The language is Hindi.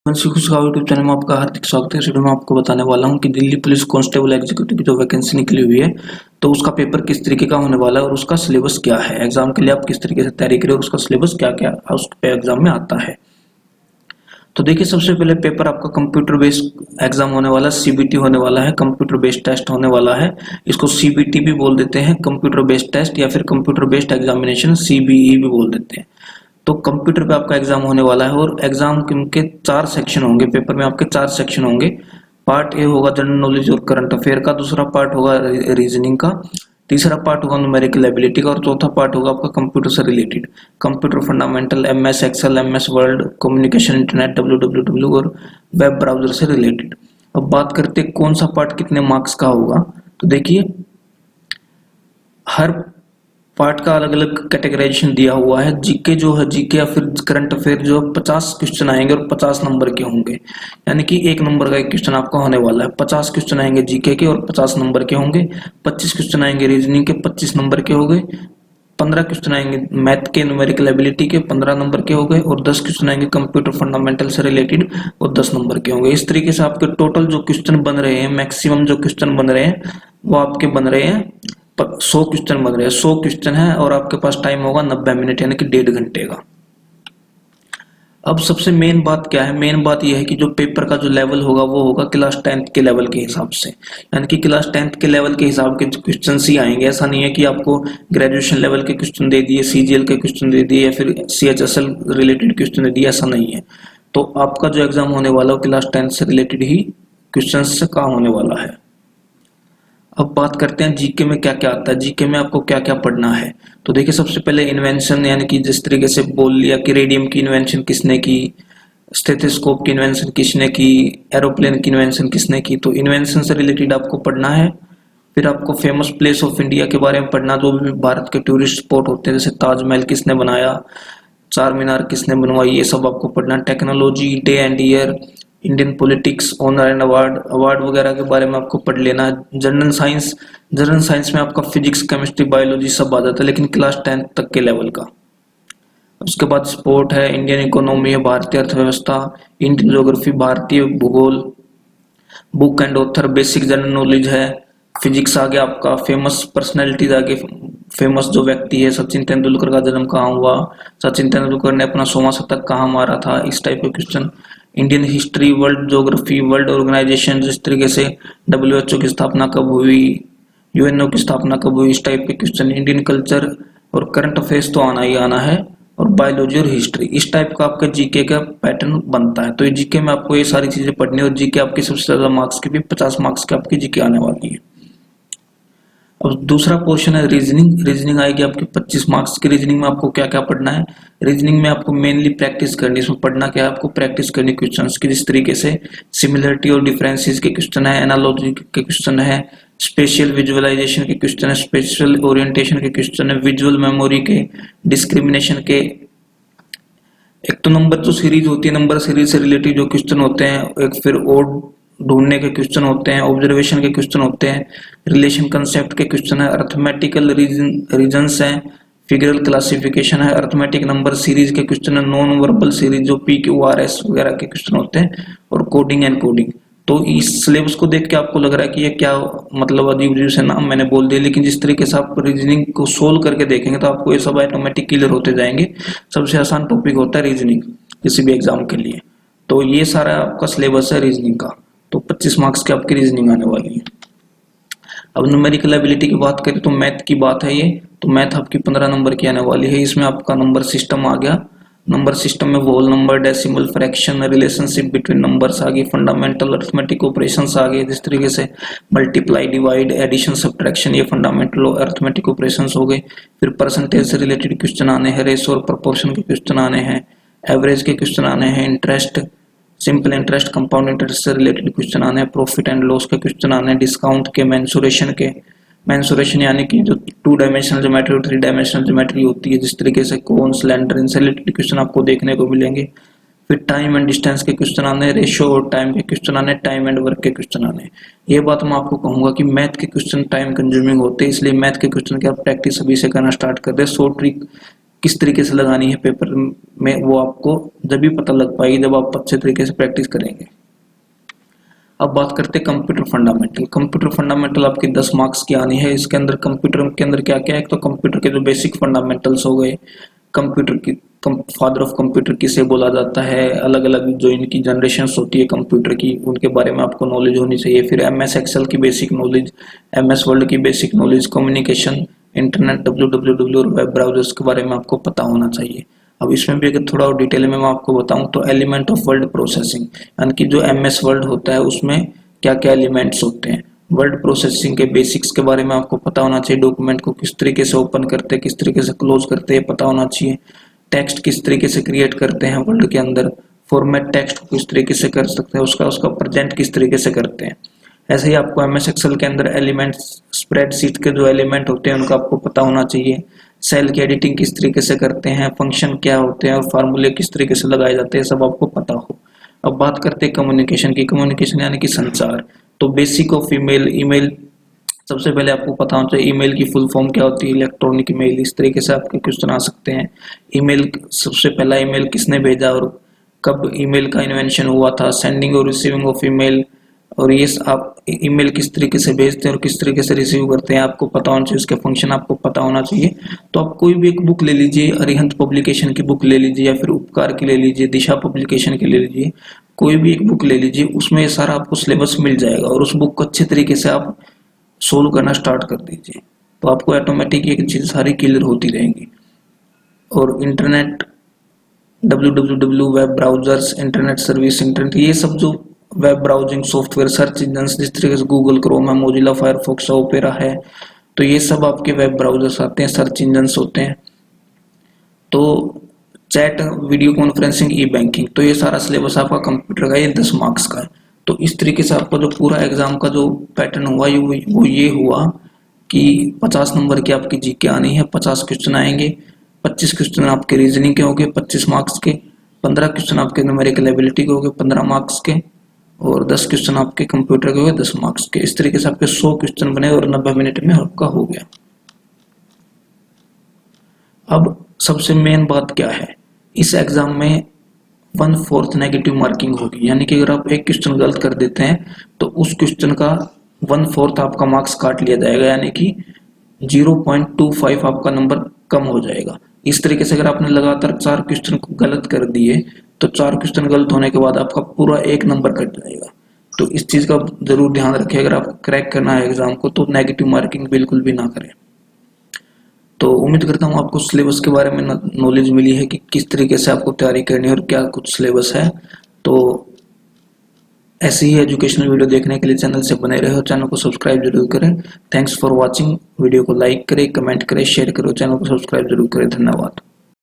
यूट्यूब चैनल में आपका हार्दिक स्वागत है। इस वीडियो में आपको बताने वाला हूं कि दिल्ली पुलिस कांस्टेबल एग्जीक्यूटिव की जो वैकेंसी निकली हुई है तो उसका पेपर किस तरीके का होने वाला है और उसका सिलेबस क्या है। एग्जाम के लिए आप किस तरीके से तैयारी करें और उसका सिलेबस क्या क्या उस एग्जाम में आता है। तो देखिए, सबसे पहले पेपर आपका कंप्यूटर बेस्ड एग्जाम होने वाला है, सीबीटी होने वाला है, कंप्यूटर बेस्ड टेस्ट होने वाला है। इसको सीबीटी भी बोल देते हैं, कंप्यूटर बेस्ड टेस्ट, या फिर कंप्यूटर बेस्ड एग्जामिनेशन सीबीई भी बोल देते हैं। तो कंप्यूटर पे आपका एग्जाम होने वाला है और एग्जाम के 4 सेक्शन होंगे। पेपर में आपके 4 सेक्शन होंगे। पार्ट ए होगा जनरल नॉलेज और करंट अफेयर का, दूसरा पार्ट होगा रीजनिंग का, तीसरा पार्ट होगा न्यूमेरिकल एबिलिटी का और चौथा पार्ट होगा आपका कंप्यूटर से related, computer fundamental, MS Excel, MS Word, communication internet, WWW और वेब ब्राउजर से रिलेटेड। अब बात करते हैं कौन सा पार्ट कितने मार्क्स का होगा। तो देखिए, हर पार्ट का अलग अलग कैटेगराइजेशन दिया हुआ है। जीके जो है, जीके या फिर करंट अफेयर जो 50 क्वेश्चन आएंगे और 50 नंबर के होंगे, यानी कि 1 नंबर का एक क्वेश्चन आपका होने वाला है। 50 क्वेश्चन आएंगे जीके के और 50 नंबर के होंगे। 25 क्वेश्चन आएंगे रीजनिंग के, 25 नंबर के हो गए। 15 क्वेश्चन आएंगे मैथ के, न्यूमेरिकल एबिलिटी के, 15 नंबर के हो गए। और 10 क्वेश्चन आएंगे कंप्यूटर फंडामेंटल से रिलेटेड और 10 नंबर के होंगे। इस तरीके से आपके टोटल जो क्वेश्चन बन रहे हैं, मैक्सिमम जो क्वेश्चन बन रहे हैं वो आपके बन रहे हैं 100 क्वेश्चन बन रहे हैं। 100 क्वेश्चन है और आपके पास टाइम होगा 90 मिनट, यानी कि 1.5 घंटे का। अब सबसे मेन बात क्या है, मेन बात यह है कि जो पेपर का जो लेवल होगा वो होगा क्लास 10th के लेवल के हिसाब से, यानी कि क्लास 10th के लेवल के हिसाब के क्वेश्चन ही आएंगे। ऐसा नहीं है कि आपको ग्रेजुएशन लेवल के क्वेश्चन दे दिए, सीजीएल के क्वेश्चन दे दिए या फिर सीएचएसएल रिलेटेड क्वेश्चन दे दिए, ऐसा नहीं है। तो आपका जो एग्जाम होने वाला है क्लास 10th से रिलेटेड ही क्वेश्चन से का होने वाला है। अब बात करते हैं जीके में क्या क्या आता है, जीके में आपको क्या क्या पढ़ना है। तो देखिए, सबसे पहले इन्वेंशन, यानी कि जिस तरीके से बोल लिया कि रेडियम की इन्वेंशन किसने की, स्टेथोस्कोप की इन्वेंशन किसने की, एरोप्लेन की इन्वेंशन किसने की, तो इन्वेंशन से रिलेटेड आपको पढ़ना है। फिर आपको फेमस प्लेस ऑफ इंडिया के बारे में पढ़ना, जो भी भारत के टूरिस्ट स्पॉट होते हैं, जैसे ताजमहल किसने बनाया, चार मीनार किसने बनवाई, ये सब आपको पढ़ना। Technology, day and year, Indian politics, honour and award, award वगैरह के बारे में आपको पढ़ लेना। जनरल साइंस, जनरल साइंस में आपका फिजिक्स, केमिस्ट्री, बायोलॉजी सब आ जाता है, लेकिन क्लास 10th तक के लेवल का। उसके बाद स्पोर्ट है, इंडियन इकोनॉमी है, भारतीय अर्थव्यवस्था, इंडियन ज्योग्राफी, भारतीय भूगोल, book and author, basic general knowledge है। फिजिक्स आ गया आपका, फेमस पर्सनैलिटीज आ गए, फेमस जो व्यक्ति है, सचिन तेंदुलकर का जन्म कहाँ हुआ, सचिन तेंदुलकर ने अपना 100वां शतक कहाँ मारा था, इस टाइप के question. Indian history, world geography, world organisation, जिस तरीके से डब्ल्यूएचओ की स्थापना कब हुई, यूएनओ की स्थापना कब हुई, इस टाइप के क्वेश्चन। इंडियन कल्चर और करंट अफेयर्स तो आना ही आना है, और बायोलॉजी और हिस्ट्री, इस टाइप का आपका जीके का पैटर्न बनता है। तो ये जीके में आपको ये सारी चीजें पढ़नी है और जीके आपकी सबसे ज्यादा मार्क्स की भी 50 मार्क्स की आपकी जीके आने वाली है। अब दूसरा पोर्शन है रीजनिंग। रीजनिंग आएगी आपकी 25 मार्क्स की। रीजनिंग में आपको क्या क्या पढ़ना है, रीजनिंग में आपको मेनली प्रैक्टिस करनी है। इसमें पढ़ना क्या है, आपको प्रैक्टिस करनी क्वेश्चंस की, जिस तरीके से सिमिलरिटी और डिफरेंसेस के क्वेश्चन है, एनालॉजी के क्वेश्चन है, स्पेशल विजुअलाइजेशन के क्वेश्चन है, स्पेशल ओरिएंटेशन के क्वेश्चन है, विजुअल मेमोरी के, डिस्क्रिमिनेशन के। एक तो नंबर जो सीरीज होती है, नंबर सीरीज से रिलेटेड जो क्वेश्चन होते हैं, एक फिर ओड ढूंढने के क्वेश्चन होते हैं, ऑब्जर्वेशन के क्वेश्चन होते हैं, रिलेशन कंसेप्ट के क्वेश्चन है, अर्थमेटिकल रीजन्स हैं, फिगरल क्लासिफिकेशन है, अर्थमेटिक नंबर सीरीज के क्वेश्चन है, नॉन वर्बल सीरीज जो PQRS वगैरह के क्वेश्चन होते हैं, और कोडिंग एंड कोडिंग। तो इस सिलेबस को देख के आपको लग रहा है कि ये क्या मतलब अजीब अजीब से नाम मैंने बोल दिया, लेकिन जिस तरीके से आप रीजनिंग को सोल्व करके देखेंगे तो आपको ये सब ऑटोमेटिक क्लियर होते जाएंगे। सबसे आसान टॉपिक होता है रीजनिंग किसी भी एग्जाम के लिए। तो ये सारा आपका सिलेबस है रीजनिंग का। तो 25 मार्क्स की आपकी रीजनिंग आने वाली है। अब न्यूमेरिकल एबिलिटी की बात करें तो मैथ की बात है ये। तो मैथ आपकी 15 नंबर की आने वाली है। इसमें आपका नंबर सिस्टम आ गया। नंबर सिस्टम में whole number, decimal, fraction, relationship between numbers आ गई, फंडामेंटल अरिथमेटिक ऑपरेशंस आ गए, जिस तरीके से मल्टीप्लाई, डिवाइड, एडिशन, सब्ट्रैक्शन, ये फंडामेंटल अरिथमेटिक ऑपरेशंस हो गए। फिर परसेंटेज से रिलेटेड क्वेश्चन आने हैं, रेशो और प्रोपोर्शन के क्वेश्चन आने हैं, एवरेज के क्वेश्चन आने हैं, interest, simple interest, compound interest से रिलेटेड क्वेश्चन आने हैं, प्रॉफिट एंड लॉस के क्वेश्चन आने हैं, डिस्काउंट के, मेंसुरेशन के, मेंसुरेशन यानी कि जो 2 डायमेंशनल ज्योमेट्री और 3 डायमेंशनल ज्योमेट्री होती है, जिस तरीके से कोन, सिलेंडर, इनसे रिलेटेड क्वेश्चन आपको देखने को मिलेंगे। फिर टाइम एंड डिस्टेंस के क्वेश्चन आने हैं, रेशियो और टाइम के क्वेश्चन आने हैं, टाइम एंड वर्क के क्वेश्चन आने हैं। ये बात मैं आपको कहूंगा कि मैथ के क्वेश्चन टाइम कंज्यूमिंग होते हैं, इसलिए मैथ के क्वेश्चन की आप प्रैक्टिस अभी से करना स्टार्ट कर दे। 100 ट्रिक किस तरीके से लगानी है पेपर में, वो आपको जब भी पता लग पाएगी जब आप अच्छे तरीके से प्रैक्टिस करेंगे। अब बात करते हैं कंप्यूटर फंडामेंटल। कंप्यूटर फंडामेंटल आपकी 10 मार्क्स की आनी है। इसके अंदर कंप्यूटर के अंदर क्या क्या है, तो कंप्यूटर के जो बेसिक फंडामेंटल्स हो गए, कंप्यूटर की फादर ऑफ कंप्यूटर किसे बोला जाता है, अलग अलग जो इनकी जनरेशंस होती है कंप्यूटर की, उनके बारे में आपको नॉलेज होनी चाहिए। फिर एमएस एक्सेल की बेसिक नॉलेज, एमएस वर्ड की basic knowledge, communication, internet, www और वेब ब्राउजर्स के बारे में आपको पता होना चाहिए। अब इसमें भी अगर थोड़ा और डिटेल में मैं आपको बताऊं तो एलिमेंट ऑफ वर्ड प्रोसेसिंग, यानी कि जो एमएस वर्ड होता है उसमें क्या क्या एलिमेंट्स होते हैं, वर्ड प्रोसेसिंग के बेसिक्स के बारे में आपको पता होना चाहिए। डॉक्यूमेंट को किस तरीके से ओपन करते हैं, किस तरीके से क्लोज करते हैं, पता होना चाहिए। टेक्स्ट किस तरीके से क्रिएट करते हैं वर्ड के अंदर, फॉर्मेट टेक्स्ट को किस तरीके से कर सकते हैं, उसका प्रेजेंट किस तरीके से करते हैं। ऐसे ही आपको एमएस एक्सेल के अंदर एलिमेंट्स, स्प्रेडशीट के जो एलिमेंट होते हैं उनका आपको पता होना चाहिए। सेल की एडिटिंग किस तरीके से करते हैं, फंक्शन क्या होते हैं और फार्मूले किस तरीके से लगाए जाते हैं, सब आपको पता हो। अब बात करते हैं कम्युनिकेशन की। कम्युनिकेशन यानी कि संचार। तो बेसिक ऑफ ईमेल, ईमेल सबसे पहले आपको पता होना चाहिए ईमेल की फुल फॉर्म क्या होती है, इलेक्ट्रॉनिक ईमेल। इस तरीके से आपके क्वेश्चन आ सकते हैं। ईमेल, सबसे पहला ईमेल किसने भेजा और कब ईमेल का इन्वेंशन हुआ था, सेंडिंग और रिसीविंग ऑफ ईमेल, और ये आप ईमेल किस तरीके से भेजते हैं और किस तरीके से रिसीव करते हैं आपको पता होना चाहिए, उसके फंक्शन आपको पता होना चाहिए। तो आप कोई भी एक बुक ले लीजिए, अरिहंत पब्लिकेशन की बुक ले लीजिए या फिर उपकार की ले लीजिए, दिशा पब्लिकेशन की ले लीजिए, कोई भी एक बुक ले लीजिए, उसमें ये सारा आपको सिलेबस मिल जाएगा और उस बुक को अच्छे तरीके से आप सोल्व करना स्टार्ट कर दीजिए, तो आपको ऑटोमेटिक एक चीज सारी क्लियर होती रहेंगी। और internet, www, web browsers, internet service, internet, ये सब जो web browsing software, search engine, जिस तरीके से गूगल क्रोम है, मोजिला फायरफॉक्स, ओपेरा है, तो ये सब आपके वेब ब्राउजर्स आते हैं, सर्च इंजन होते हैं। तो चैट, वीडियो कॉन्फ्रेंसिंग, ई बैंकिंग, तो ये सारा सिलेबस आपका कंप्यूटर का ये 10 मार्क्स का है। तो इस तरीके से आपका जो पूरा एग्जाम का जो पैटर्न हुआ वो ये हुआ कि 50 नंबर की आपकी जीके आनी है, 50 क्वेश्चन आएंगे, 25 क्वेश्चन आपके रीजनिंग के होंगे 25 मार्क्स के, 15 क्वेश्चन आपके न्यूमेरिकल एबिलिटी के होंगे 15 मार्क्स के, और 10 क्वेश्चन आपके कंप्यूटर के होंगे 10 मार्क्स के। इस तरीके से आपके 100 क्वेश्चन बने और 90 मिनट में आपका हो गया। अब सबसे मेन बात क्या है, इस एग्जाम में 1/4 नेगेटिव मार्किंग होगी, यानी कि अगर आप एक क्वेश्चन गलत कर देते हैं तो उस क्वेश्चन का 1/4 आपका मार्क्स काट लिया जाएगा, यानी कि 0.25 आपका नंबर कम हो जाएगा। इस तरीके से अगर आपने लगातार 4 क्वेश्चन को गलत कर दिए तो 4 क्वेश्चन गलत होने के बाद आपका पूरा 1 नंबर कट जाएगा। तो इस चीज का जरूर ध्यान रखें, अगर आपको क्रैक करना है एग्जाम को तो नेगेटिव मार्किंग बिल्कुल भी ना करें। तो उम्मीद करता हूँ आपको सिलेबस के बारे में नॉलेज मिली है कि किस तरीके से आपको तैयारी करनी है और क्या कुछ सिलेबस है। तो ऐसी ही एजुकेशनल वीडियो देखने के लिए चैनल से बने रहे हो, चैनल को सब्सक्राइब जरूर करें। Thanks for watching. वीडियो को लाइक करें, कमेंट करें, शेयर करो, चैनल को सब्सक्राइब जरूर करें। धन्यवाद।